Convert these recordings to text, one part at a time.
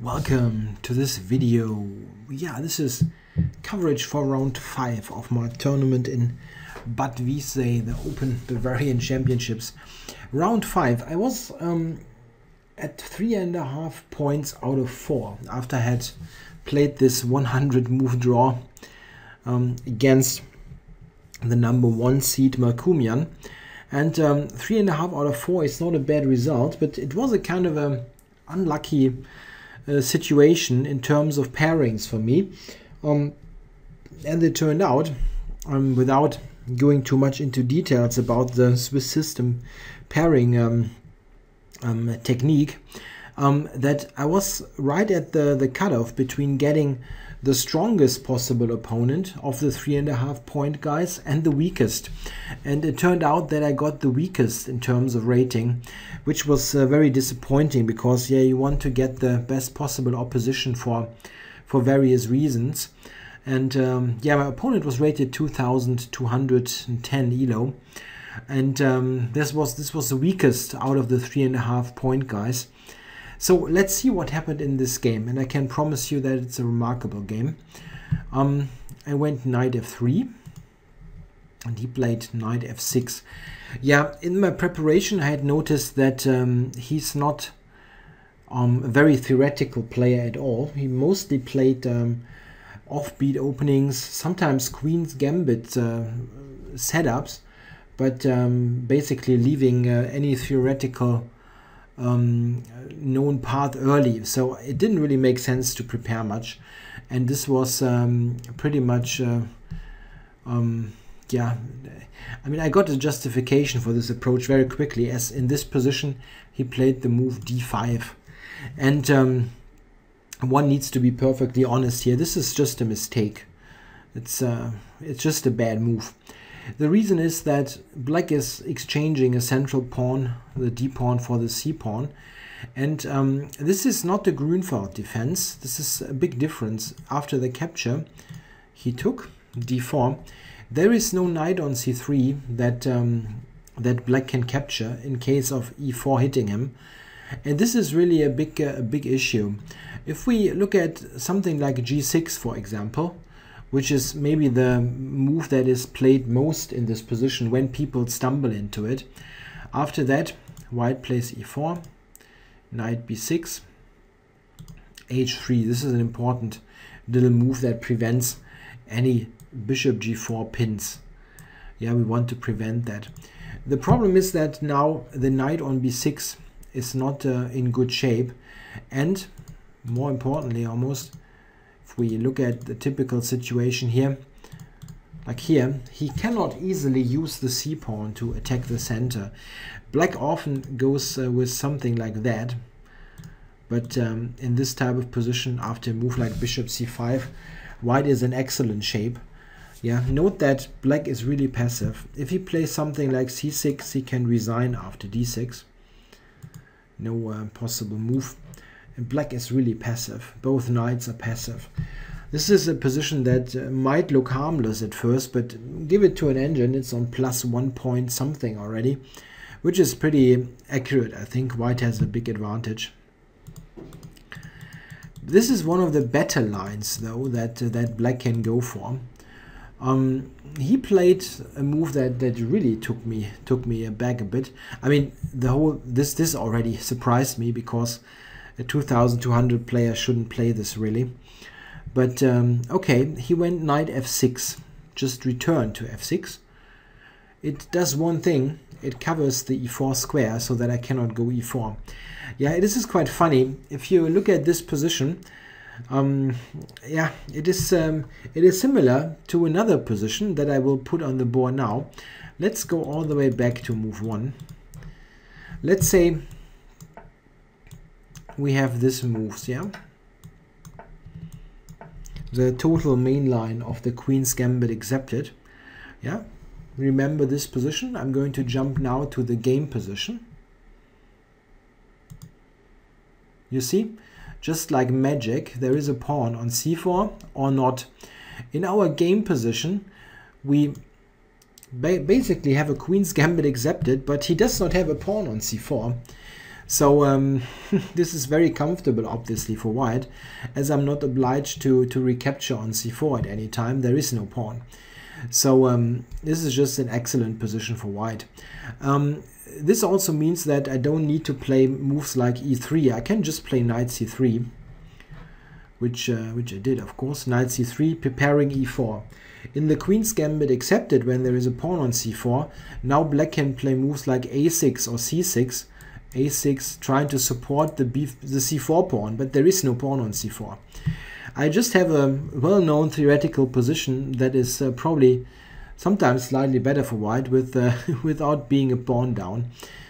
Welcome to this video. Yeah, this is coverage for round 5 of my tournament in Bad Wiessee, the Open Bavarian Championships. Round 5, I was at 3.5 points out of 4 after I had played this 100 move draw against the number 1 seed Malkumian. And 3.5 out of 4 is not a bad result, but it was a kind of a unlucky situation in terms of pairings for me, and it turned out, without going too much into details about the Swiss system pairing technique, that I was right at the cutoff between getting the strongest possible opponent of the 3.5 point guys and the weakest. And it turned out that I got the weakest in terms of rating, which was very disappointing because, yeah, you want to get the best possible opposition for various reasons. And yeah, my opponent was rated 2,210 elo. And this was the weakest out of the 3.5 point guys. So let's see what happened in this game, and I can promise you that it's a remarkable game. I went knight f3, and he played knight f6. Yeah, in my preparation I had noticed that he's not a very theoretical player at all. He mostly played offbeat openings, sometimes Queen's Gambit setups, but basically leaving any theoretical known path early, so it didn't really make sense to prepare much. And this was pretty much yeah, I mean, I got a justification for this approach very quickly, as in this position he played the move d5, and one needs to be perfectly honest here, this is just a mistake. It's just a bad move. The reason is that black is exchanging a central pawn, the d pawn, for the c pawn, and this is not the Grünfeld defense. This is a big difference. After the capture he took d4, there is no knight on c3 that that black can capture in case of e4 hitting him, and this is really a big issue. If we look at something like g6, for example, which is maybe the move that is played most in this position when people stumble into it. After that, white plays e4, knight b6, h3. This is an important little move that prevents any bishop g4 pins. Yeah, we want to prevent that. The problem is that now the knight on b6 is not in good shape, and more importantly almost, if we look at the typical situation here, like here, he cannot easily use the c-pawn to attack the center. Black often goes with something like that, but in this type of position, after a move like bishop c5, white is in excellent shape. Yeah, note that black is really passive. If he plays something like c6, he can resign after d6. No possible move. And black is really passive. Both knights are passive. This is a position that might look harmless at first, but give it to an engine, it's on +1 point something already, which is pretty accurate. I think white has a big advantage. This is one of the better lines, though, that black can go for. He played a move that really took me aback a bit. I mean, the whole this already surprised me, because a 2,200 player shouldn't play this really. But okay, he went knight f6, just return to f6. It does one thing, it covers the e4 square so that I cannot go e4. Yeah, this is quite funny. If you look at this position, yeah, it is similar to another position that I will put on the board now. Let's go all the way back to move 1. Let's say we have this moves, yeah, the total main line of the Queen's Gambit accepted. Yeah, remember this position. I'm going to jump now to the game position. You see, just like magic, there is a pawn on c4 or not. In our game position, we basically have a Queen's Gambit accepted, but he does not have a pawn on c4. So this is very comfortable, obviously, for white, as I'm not obliged to recapture on c4 at any time. There is no pawn. So this is just an excellent position for white. This also means that I don't need to play moves like e3. I can just play knight c3, which I did, of course. Knight c3, preparing e4. In the queen's gambit accepted, when there is a pawn on c4, now black can play moves like a6 or c6. a6 trying to support the c4 pawn, but there is no pawn on c4. I just have a well-known theoretical position that is probably sometimes slightly better for white with without being a pawn down.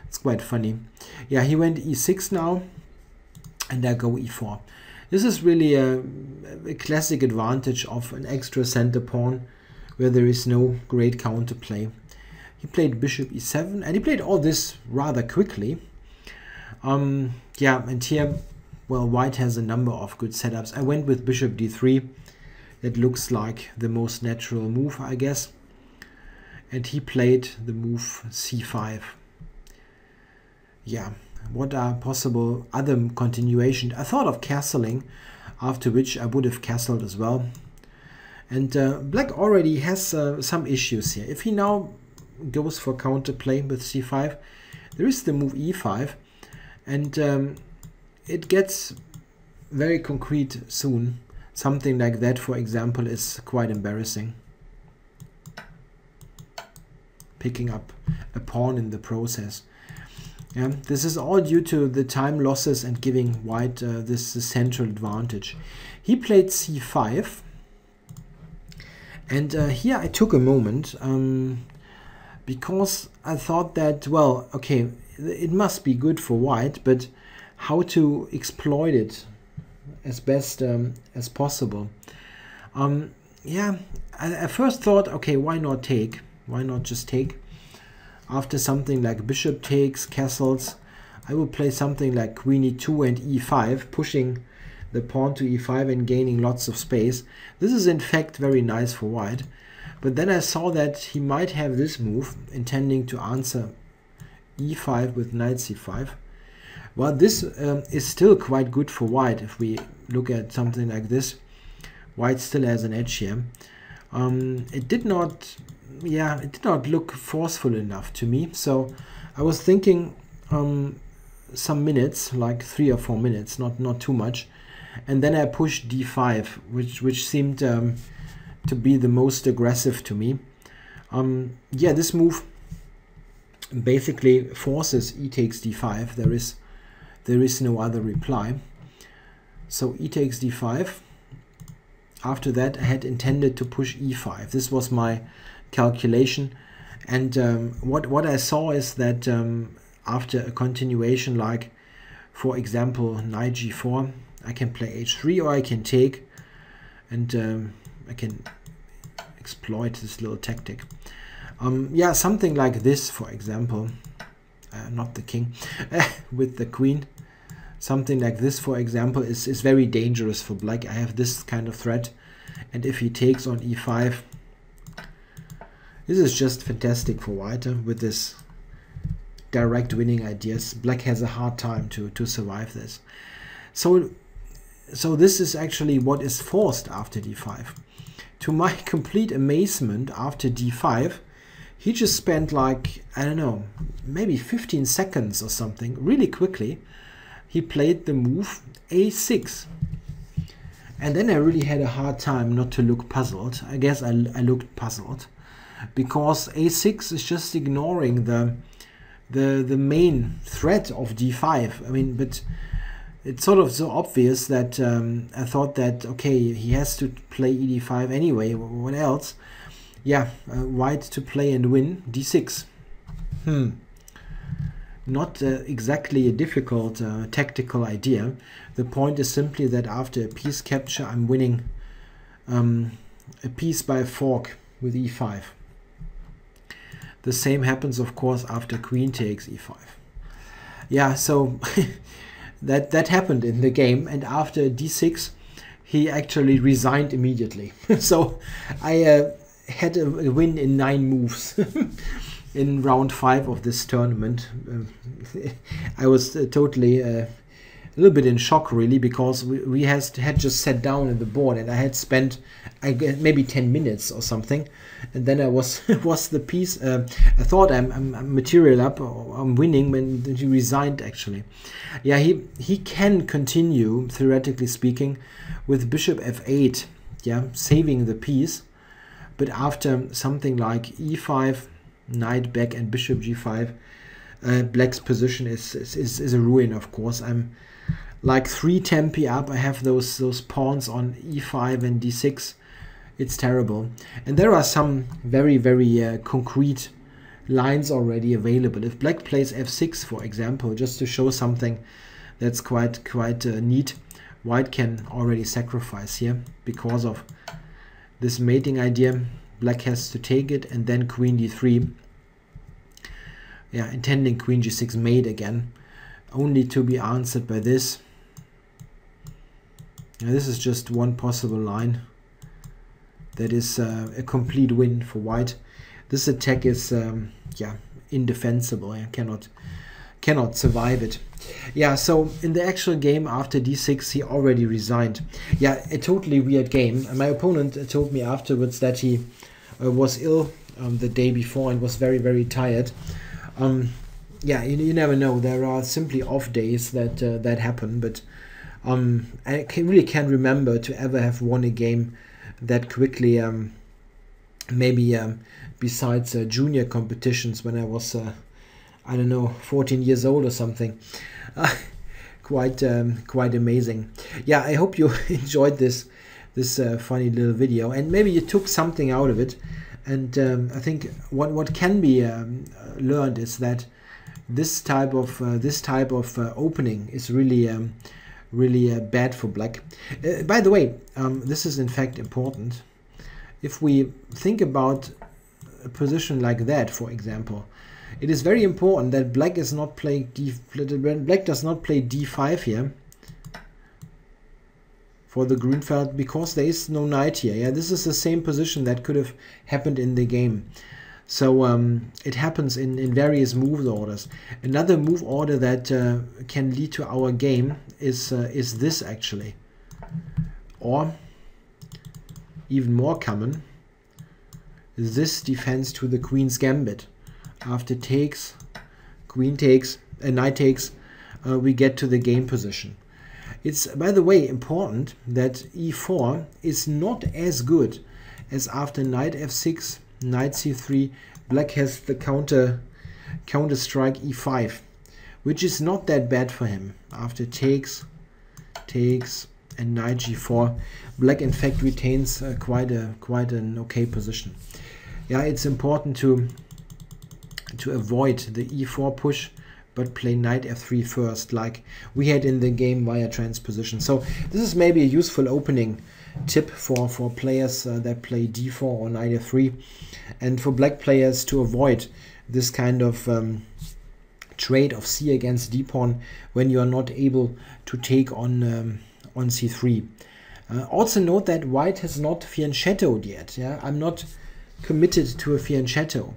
It's quite funny. Yeah, he went e6 now, and I go e4. This is really a classic advantage of an extra center pawn where there is no great counterplay. He played bishop e7, and he played all this rather quickly. Yeah, and here, well, white has a number of good setups. I went with bishop d3. That looks like the most natural move, I guess. And he played the move c5. Yeah, what are possible other continuations? I thought of castling, after which I would have castled as well. And black already has some issues here. If he now goes for counterplay with c5, there is the move e5, and it gets very concrete soon. Something like that, for example, is quite embarrassing. Picking up a pawn in the process. Yeah, this is all due to the time losses and giving white this central advantage. He played c5, and here I took a moment because I thought that, well, okay, it must be good for white, but how to exploit it as best as possible. Yeah, I first thought, okay, why not take? Why not just take? After something like bishop takes, castles, I will play something like queen e2 and e5, pushing the pawn to e5 and gaining lots of space. This is in fact very nice for white. But then I saw that he might have this move, intending to answer e5 with knight c5. Well, this is still quite good for white. If we look at something like this, white still has an edge here. It did not look forceful enough to me. So I was thinking some minutes, like 3 or 4 minutes, not too much. And then I pushed d5, which seemed to be the most aggressive to me. Yeah, this move basically forces e takes d5. There is no other reply. So e takes d5. After that, I had intended to push e5. This was my calculation, and what I saw is that after a continuation, like for example knight g4, I can play h3 or I can take, and I can exploit this little tactic. Yeah, something like this, for example, not the king, with the queen. Something like this, for example, is very dangerous for black. I have this kind of threat, and if he takes on e5, this is just fantastic for white with this direct winning ideas. Black has a hard time to survive this. So this is actually what is forced after d5. To my complete amazement, after d5, he just spent like, I don't know, maybe 15 seconds or something, really quickly. He played the move a6. And then I really had a hard time not to look puzzled. I guess I looked puzzled, because a6 is just ignoring the main threat of d5. I mean, but it's sort of so obvious that I thought that, okay, he has to play ed5 anyway. What else? Yeah, white to play and win d6. Not exactly a difficult tactical idea. The point is simply that after a piece capture, I'm winning a piece by a fork with e5. The same happens, of course, after queen takes e5. Yeah, so that happened in the game, and after d6, he actually resigned immediately. So I had a win in 9 moves. in round 5 of this tournament. I was totally a little bit in shock, really, because we had just sat down at the board, and I had spent maybe 10 minutes or something, and then I was the piece. I thought I'm material up, or I'm winning, when he resigned, actually. Yeah, he can continue, theoretically speaking, with bishop f8, yeah, saving the piece, but after something like e5, knight back, and bishop g5, black's position is a ruin, of course. I'm like 3 tempi up. I have those pawns on e5 and d6. It's terrible. And there are some very, very concrete lines already available. If black plays f6, for example, just to show something that's quite neat, white can already sacrifice here because of this mating idea. Black has to take it, and then queen d3. Yeah, intending queen g6 mate again, only to be answered by this. Now, this is just one possible line. That is a complete win for white. This attack is yeah, indefensible. I cannot survive it. Yeah, so in the actual game after d6, he already resigned. Yeah, a totally weird game. My opponent told me afterwards that he was ill the day before and was very, very tired. Yeah, you never know. There are simply off days that happen, but I really can't remember to ever have won a game that quickly. Maybe besides junior competitions when I was I don't know, 14 years old or something. Quite amazing. Yeah, I hope you enjoyed this funny little video, and maybe you took something out of it. And I think what can be learned is that this type of opening is really bad for black. By the way, this is in fact important. If we think about a position like that, for example, it is very important that black is not playing black does not play d5 here for the Grünfeld, because there is no knight here. Yeah, this is the same position that could have happened in the game. So it happens in various move orders. Another move order that can lead to our game is this, actually, or even more common, is this defense to the queen's gambit. After takes, queen takes, and knight takes, we get to the game position. It's, by the way, important that e4 is not as good as after knight f6, knight c3, black has the counter strike e5, which is not that bad for him. After takes, and knight g4, black in fact retains quite an okay position. Yeah, it's important to avoid the e4 push, but play knight f3 first, like we had in the game via transposition. So this is maybe a useful opening tip for players that play d4 or knight f3, and for black players to avoid this kind of trade of c against d pawn when you are not able to take on c3. Also note that white has not fianchettoed yet. Yeah, I'm not committed to a fianchetto.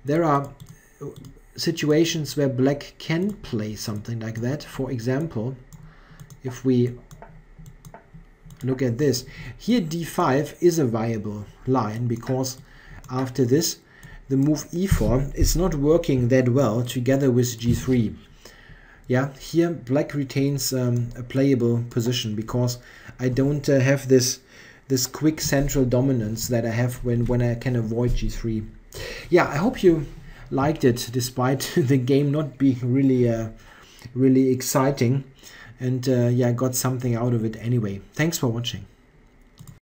There are situations where black can play something like that. For example, if we look at this here, d5 is a viable line, because after this the move e4 is not working that well together with g3. Yeah, here black retains a playable position, because I don't have this quick central dominance that I have when I can avoid g3. Yeah, I hope you liked it, despite the game not being really exciting, and yeah, I got something out of it anyway. Thanks for watching.